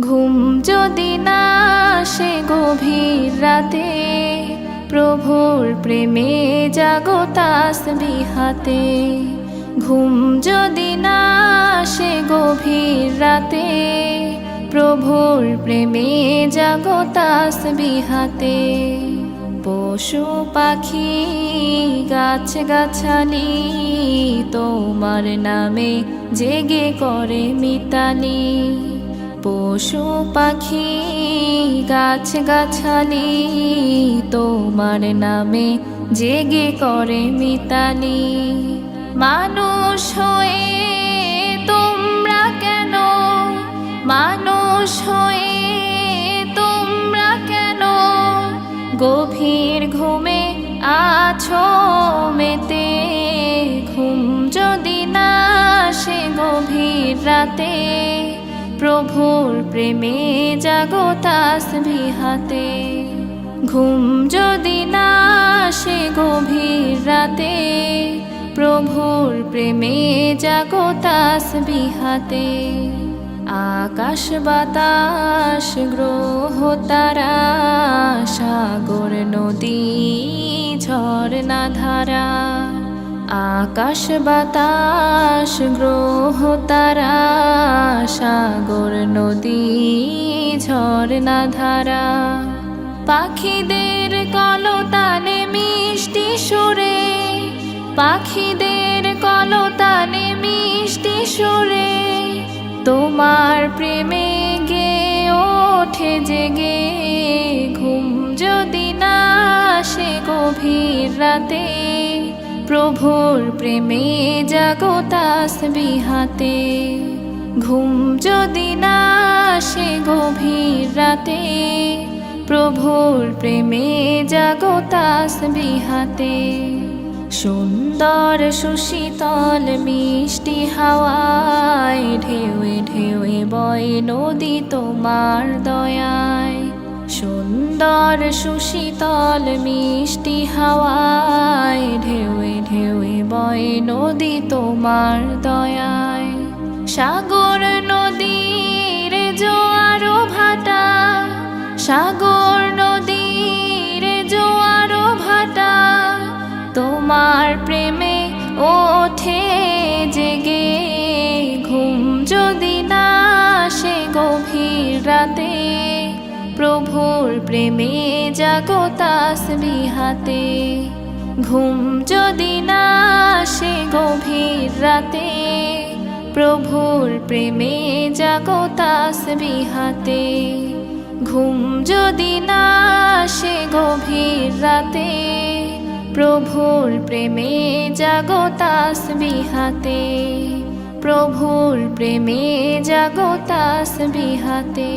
ঘুম যদি না আসে গভীর রাতে, প্রভুর প্রেমে জাগো তাসবিহ হাতে। ঘুম যদি না আসে গভীর রাতে, প্রভুর প্রেমে জাগো তাসবিহ হাতে। পশু পাখি গাছ গাছালি তোমার নামে জেগে করে মিতালি। পশু পাখি গাছ গাছালি তোমার নামে জেগে করে মিতালি। মানুষ হয়ে তোমরা কেন, মানুষ হয়ে তোমরা কেন গভীর ঘুমে আছো মেতে। ঘুম যদি না আসে গভীর রাতে, প্রভুর প্রেমে জাগো তাসবিহ হাতে। ঘুম যদি না আসে গভীর রাতে, প্রভুর প্রেমে জাগো তাসবিহ হাতে। আকাশ বাতাস গ্রহ তারা, সাগর নদী ঝরনা ধারা। আকাশ বাতাস গ্রহ তারা, সাগর নদী ঝরনা ধারা। পাখিদের কলতানে মিষ্টি সুরে, পাখিদের কলতানে মিষ্টি সুরে তোমার প্রেমে গে ওঠে জেগে। ঘুম যদি না আসে গভীর রাতে, প্রভুর প্রেমে জাগো তাসবিহ হাতে। ঘুম যদি না আসে গভীর রাতে, প্রভুর প্রেমে জাগো তাসবিহ হাতে। সুন্দর সুশীতল মিষ্টি হাওয়ায় ঢেউয়ে ঢেউয়ে বয় নদী তোমার দয়ায়। সুন্দর সুশীতল মিষ্টি হাওয়ায় ঢেউয়ে ঢেউয়ে বয় নদী তোমার দয়ায়। সাগর নদীর জোয়ার ভাটা, সাগর নদীর জোয়ার ভাটা তোমার প্রেমে ওঠে জেগে। ঘুম যদি না আসে গভীর রাতে, প্রভুর প্রেমে জাগো তাসবিহ হাতে। ঘুম যদি না আসে গভীর রাতে, প্রভুর প্রেমে জাগো তাসবিহ হাতে। ঘুম যদি না আসে গভীর রাতে, প্রভুর প্রেমে জাগো তাসবিহ হাতে। প্রভুর প্রেমে জাগো তাসবিহ হাতে।